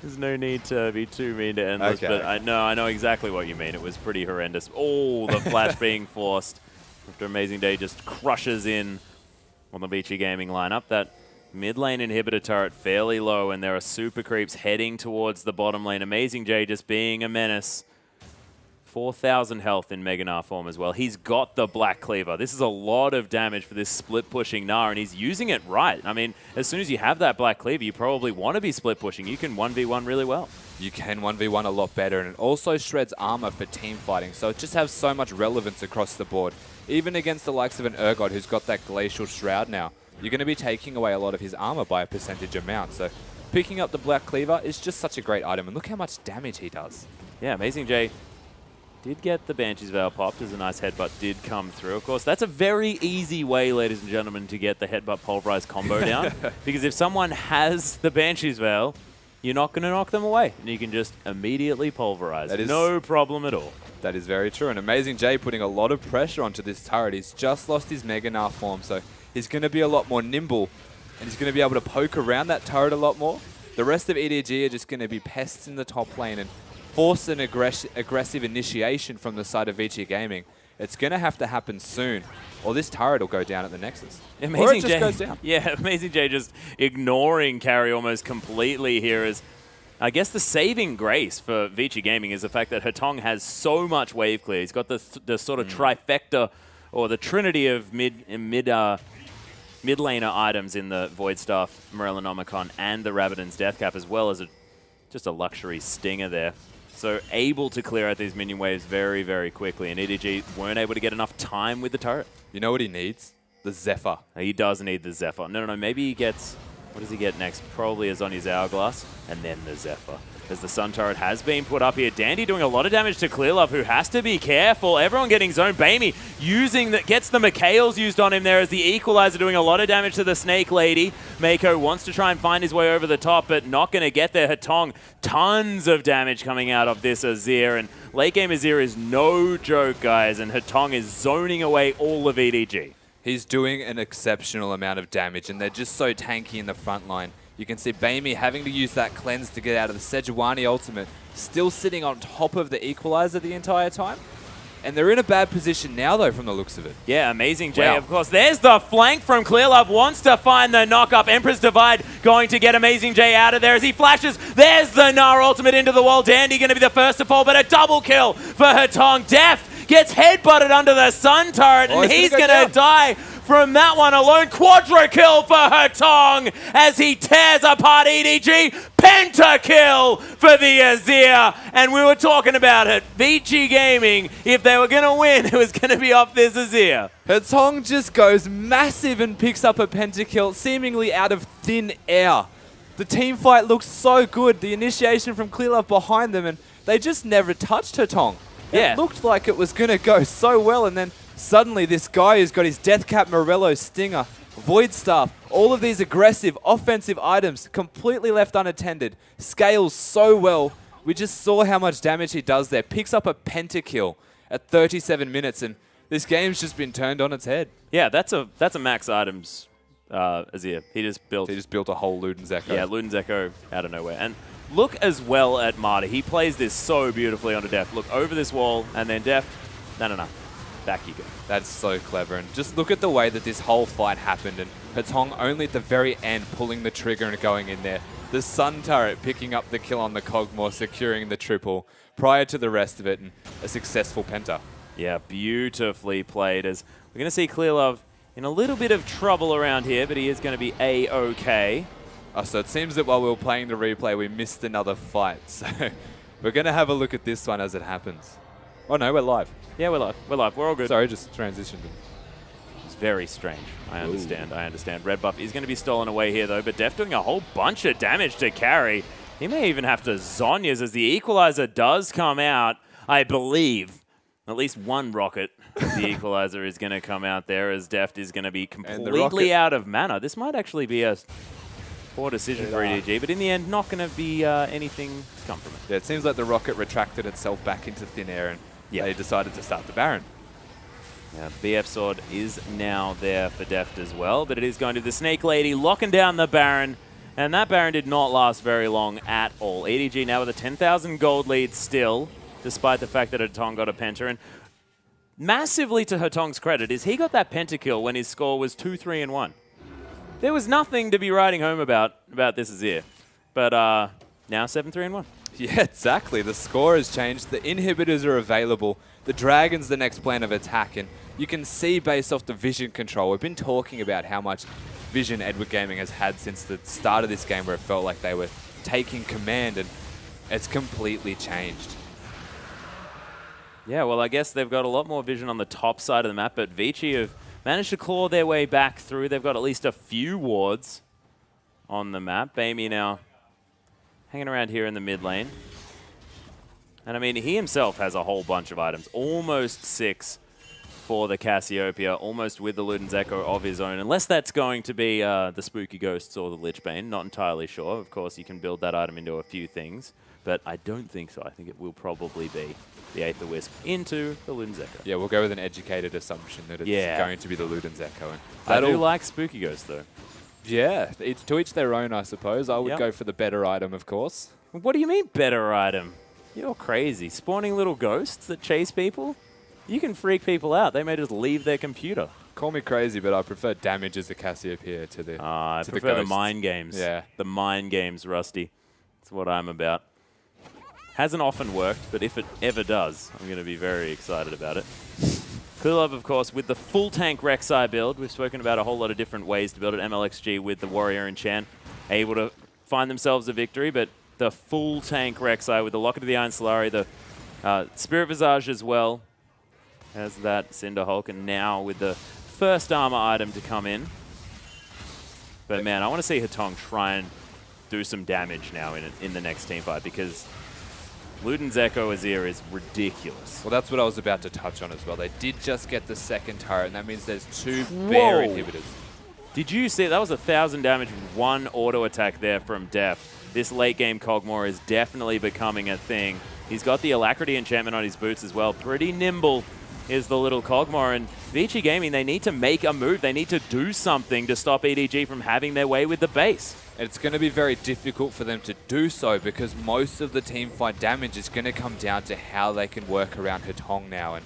There's no need to be too mean to Endless, okay. But I know exactly what you mean. It was pretty horrendous. Oh, the flash being forced after Amazing Day just crushes in on the Vici Gaming lineup. That mid lane inhibitor turret fairly low, and there are super creeps heading towards the bottom lane. Amazing J just being a menace. 4,000 health in Mega Gnar form as well. He's got the Black Cleaver. This is a lot of damage for this split pushing Gnar, and he's using it right. I mean, as soon as you have that Black Cleaver, you probably want to be split pushing. You can 1v1 really well. You can 1v1 a lot better, and it also shreds armor for team fighting, so it just has so much relevance across the board. Even against the likes of an Urgot who's got that Glacial Shroud now, you're going to be taking away a lot of his armor by a percentage amount. So picking up the Black Cleaver is just such a great item, and look how much damage he does. Yeah, Amazing J did get the Banshee's Veil popped as a nice headbutt did come through. Of course, that's a very easy way, ladies and gentlemen, to get the headbutt pulverized combo down. Because if someone has the Banshee's Veil, you're not going to knock them away. And you can just immediately pulverize. That is no problem at all. That is very true. And Amazing J putting a lot of pressure onto this turret. He's just lost his Mega Gnar form, so he's going to be a lot more nimble. And he's going to be able to poke around that turret a lot more. The rest of EDG are just going to be pests in the top lane and force an aggressive initiation from the side of Vici Gaming. It's going to have to happen soon, or this turret will go down at the Nexus. Amazing J goes down. Yeah, Amazing J just ignoring carry almost completely here. Is, I guess the saving grace for Vici Gaming is the fact that Hetong has so much wave clear. He's got the sort of trifecta, or the trinity of mid laner items in the Void Staff, Morellonomicon, and the Rabadon's Deathcap, as well as just a luxury stinger there. So able to clear out these minion waves very, very quickly. And EDG weren't able to get enough time with the turret. You know what he needs? The Zephyr. He does need the Zephyr. No. Maybe he gets... What does he get next? Probably Azonia's Hourglass. And then the Zephyr. As the Sun Turret has been put up here. Dandy doing a lot of damage to Clearlove, who has to be careful. Everyone getting zoned. Bamey gets the Mikhail's used on him there as the Equalizer, doing a lot of damage to the Snake Lady. Mako wants to try and find his way over the top, but not going to get there. Hetong, tons of damage coming out of this Azir. And late game Azir is no joke, guys. And Hetong is zoning away all of EDG. He's doing an exceptional amount of damage, and they're just so tanky in the front line. You can see Bamey having to use that cleanse to get out of the Sejuani ultimate, still sitting on top of the Equalizer the entire time. And they're in a bad position now, though, from the looks of it. Yeah, Amazing J, of course. There's the flank from Clearlove, wants to find the knock-up. Emperor's Divide going to get Amazing J out of there as he flashes. There's the Gnar ultimate into the wall. Dandy going to be the first to fall, but a double kill for Hetong. Deft gets headbutted under the sun turret, and he's going to die from that one alone. Quadra kill for Hetong as he tears apart EDG. Pentakill for the Azir. And we were talking about it. Vici Gaming, if they were going to win, it was going to be off this Azir. Hetong just goes massive and picks up a pentakill seemingly out of thin air. The team fight looks so good. The initiation from Clearlove behind them, and they just never touched Hetong. Yeah. It looked like it was going to go so well, and then suddenly this guy who's got his Deathcap Morello Stinger, Void Staff, all of these aggressive offensive items completely left unattended, scales so well. We just saw how much damage he does there. Picks up a pentakill at 37 minutes, and this game's just been turned on its head. Yeah, that's a max items Azir. He just built a whole Luden's Echo. Yeah, Luden's Echo out of nowhere. And look as well at Marta. He plays this so beautifully onto Deft. Look over this wall, and then Deft, no. Back you go. That's so clever. And just look at the way that this whole fight happened. And Hetong only at the very end pulling the trigger and going in there. The Sun Turret picking up the kill on the Cogmore, securing the triple prior to the rest of it, and a successful penta. Yeah, beautifully played. As we're going to see Clearlove in a little bit of trouble around here, but he is going to be A-OK. So it seems that while we were playing the replay, we missed another fight. So we're going to have a look at this one as it happens. Oh no, we're live. Yeah, we're live. We're live. We're all good. Sorry, just transitioned. It's very strange. I understand. Red buff is going to be stolen away here, though, but Deft doing a whole bunch of damage to carry. He may even have to Zhonya's as the Equalizer does come out, I believe. At least one rocket, the Equalizer is going to come out there as Deft is going to be completely out of mana. This might actually be a poor decision for EDG, but in the end, not going to be anything to come from it. Yeah, it seems like the rocket retracted itself back into thin air, and they decided to start the Baron. Yeah, BF Sword is now there for Deft as well, but it is going to the Snake Lady, locking down the Baron, and that Baron did not last very long at all. EDG now with a 10,000 gold lead still, despite the fact that Hetong got a penta, and massively to Hetong's credit is he got that pentakill when his score was 2-3-1. There was nothing to be writing home about this Azir, but now 7-3-1. Yeah, exactly. The score has changed. The inhibitors are available. The Dragon's the next plan of attack, and you can see based off the vision control. We've been talking about how much vision Edward Gaming has had since the start of this game, where it felt like they were taking command, and it's completely changed. Yeah, well, I guess they've got a lot more vision on the top side of the map, but Vici have managed to claw their way back through. They've got at least a few wards on the map. Baimi now hanging around here in the mid lane. And I mean, he himself has a whole bunch of items. Almost 6 for the Cassiopeia, almost with the Luden's Echo of his own. Unless that's going to be the Spooky Ghosts or the Lichbane. Not entirely sure. Of course, you can build that item into a few things. But I don't think so. I think it will probably be the Aether Wisp into the Luden's Echo. Yeah, we'll go with an educated assumption that it's going to be the Luden's Echo. And I do like Spooky Ghost, though. Yeah, to each their own, I suppose. I would go for the better item, of course. What do you mean, better item? You're crazy. Spawning little ghosts that chase people? You can freak people out. They may just leave their computer. Call me crazy, but I prefer damage as a Cassiopeia to the I prefer the mind games. Yeah. The mind games, Rusty. That's what I'm about. Hasn't often worked, but if it ever does, I'm going to be very excited about it. Clearlove, of course, with the full tank Rek'Sai build. We've spoken about a whole lot of different ways to build it. MLXG with the Warrior Enchant, able to find themselves a victory, but the full tank Rek'Sai with the Locket of the Iron Solari, the Spirit Visage as well as that Cinder Hulk, and now with the first armor item to come in. But man, I want to see Hetong try and do some damage now in the next team fight, because Luden's Echo Azir is ridiculous. Well, that's what I was about to touch on as well. They did just get the second turret, and that means there's 2 bear inhibitors. Did you see? That was 1,000 damage with 1 auto attack there from Def. This late game Cogmore is definitely becoming a thing. He's got the Alacrity enchantment on his boots as well. Pretty nimble is the little Cogmore. And Vici Gaming, they need to make a move. They need to do something to stop EDG from having their way with the base. It's going to be very difficult for them to do so, because most of the team fight damage is going to come down to how they can work around Hetong now. And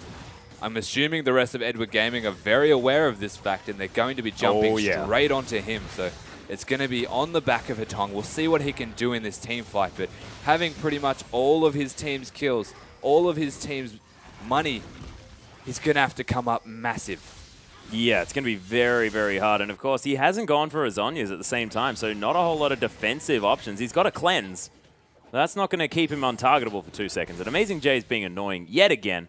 I'm assuming the rest of Edward Gaming are very aware of this fact, and they're going to be jumping straight onto him. So It's going to be on the back of Hetong. We'll see what he can do in this team fight, but having pretty much all of his team's kills, all of his team's money, he's going to have to come up massive. Yeah, it's going to be very, very hard. And of course, he hasn't gone for his Zhonya's at the same time, so not a whole lot of defensive options. He's got a cleanse. That's not going to keep him untargetable for 2 seconds. And Amazing J is being annoying yet again.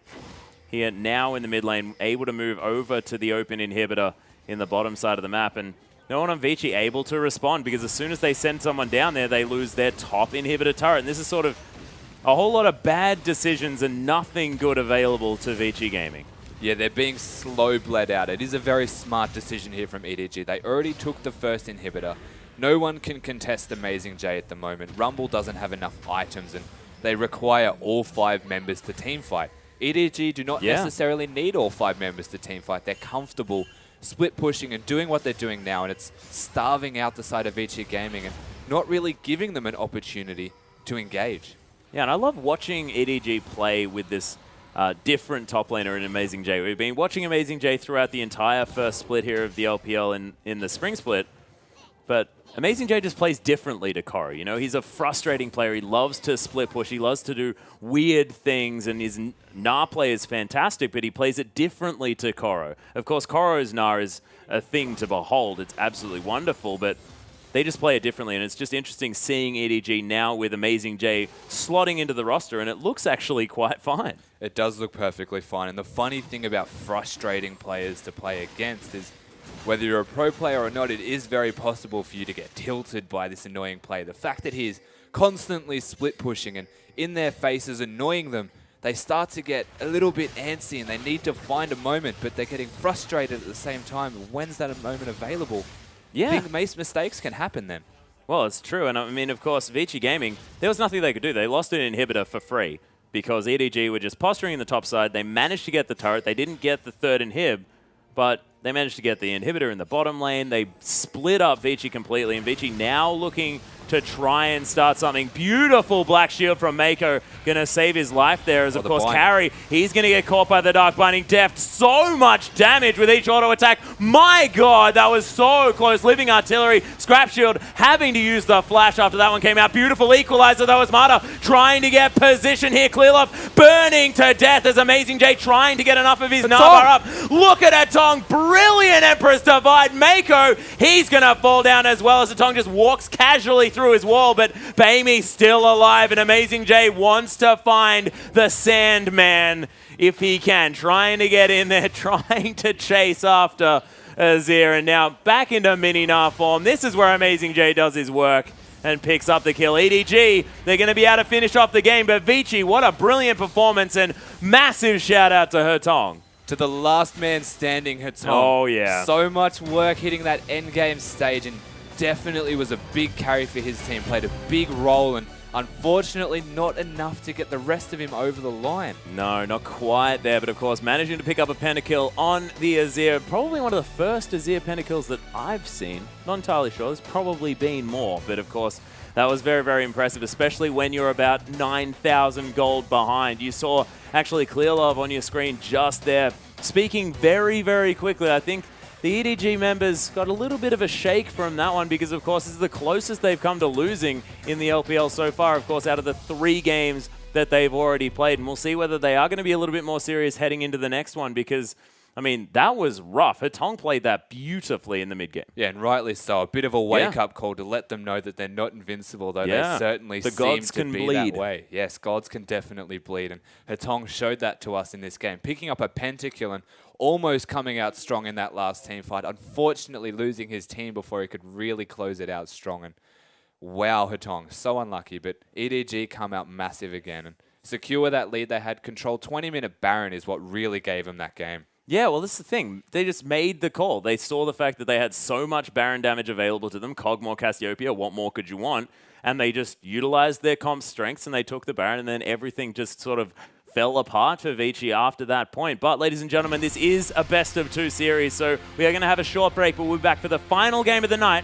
Here now in the mid lane, able to move over to the open inhibitor in the bottom side of the map. And no one on Vici able to respond, because as soon as they send someone down there, they lose their top inhibitor turret. And this is sort of a whole lot of bad decisions and nothing good available to Vici Gaming. Yeah, they're being slow bled out. It is a very smart decision here from EDG. They already took the first inhibitor. No one can contest Amazing J at the moment. Rumble doesn't have enough items, and they require all 5 members to teamfight. EDG do not necessarily need all 5 members to teamfight. They're comfortable split pushing and doing what they're doing now, and it's starving out the side of Vici Gaming and not really giving them an opportunity to engage. Yeah, and I love watching EDG play with this different top laner in Amazing J. We've been watching Amazing J throughout the entire first split here of the LPL in the spring split, but Amazing J just plays differently to Koro. You know, he's a frustrating player. He loves to split push. He loves to do weird things, and his Gnar play is fantastic, but he plays it differently to Koro. Of course, Koro's Gnar is a thing to behold. It's absolutely wonderful, but they just play it differently, and it's just interesting seeing EDG now with Amazing J slotting into the roster, and it looks actually quite fine. It does look perfectly fine, and the funny thing about frustrating players to play against is whether you're a pro player or not, it is very possible for you to get tilted by this annoying play. The fact that he's constantly split pushing and in their faces annoying them, they start to get a little bit antsy and they need to find a moment, but they're getting frustrated at the same time. When's that a moment available? Yeah. Big mistakes can happen then. Well, it's true, and I mean, of course, Vici Gaming, there was nothing they could do. They lost an inhibitor for free because EDG were just posturing in the top side. They managed to get the turret. They didn't get the third inhib, but they managed to get the inhibitor in the bottom lane. They split up Vici completely, and Vici now looking to try and start something. Beautiful black shield from Mako. Going to save his life there as, of course, Carry. He's going to get caught by the Dark Binding Deft. So much damage with each auto attack. My God, that was so close. Living Artillery, Scrap Shield, having to use the flash after that one came out. Beautiful equalizer, though, as Marta trying to get position here. Clearlove burning to death as Amazing J trying to get enough of his Nava up. Look at Atong. Brilliant Empress Divide. Mako, he's going to fall down as well as Atong just walks casually through his wall, but Baimy's still alive, and Amazing J wants to find the Sandman if he can. Trying to get in there, trying to chase after Azir, and now back into mini Gnar form. This is where Amazing J does his work and picks up the kill. EDG, they're going to be able to finish off the game, but Vici, what a brilliant performance, and massive shout out to Hetong. To the last man standing, Hetong. Oh, yeah. So much work hitting that end game stage, and definitely was a big carry for his team, played a big role, and unfortunately not enough to get the rest of him over the line. No, not quite there, but of course managing to pick up a pentakill on the Azir. Probably one of the first Azir pentakills that I've seen. Not entirely sure, there's probably been more, but of course that was very, very impressive, especially when you're about 9,000 gold behind. You saw actually Clearlove on your screen just there. Speaking very, very quickly, I think the EDG members got a little bit of a shake from that one because, of course, this is the closest they've come to losing in the LPL so far, of course, out of the 3 games that they've already played. And we'll see whether they are going to be a little bit more serious heading into the next one because, I mean, that was rough. Hetong played that beautifully in the mid-game. Yeah, and rightly so. A bit of a wake-up call to let them know that they're not invincible, though they certainly seem to be that way. Yes, gods can definitely bleed, and Hetong showed that to us in this game. Picking up a pentakill and almost coming out strong in that last team fight. Unfortunately, losing his team before he could really close it out strong. And wow, Hetong, so unlucky. But EDG come out massive again and secure that lead they had. Control 20-minute Baron is what really gave them that game. Yeah, well, this is the thing. They just made the call. They saw the fact that they had so much Baron damage available to them. Kog'Maw, Cassiopeia, what more could you want? And they just utilized their comp strengths and they took the Baron, and then everything just sort of fell apart for Vici after that point. But, ladies and gentlemen, this is a best of 2 series, so we are going to have a short break, but we'll be back for the final game of the night.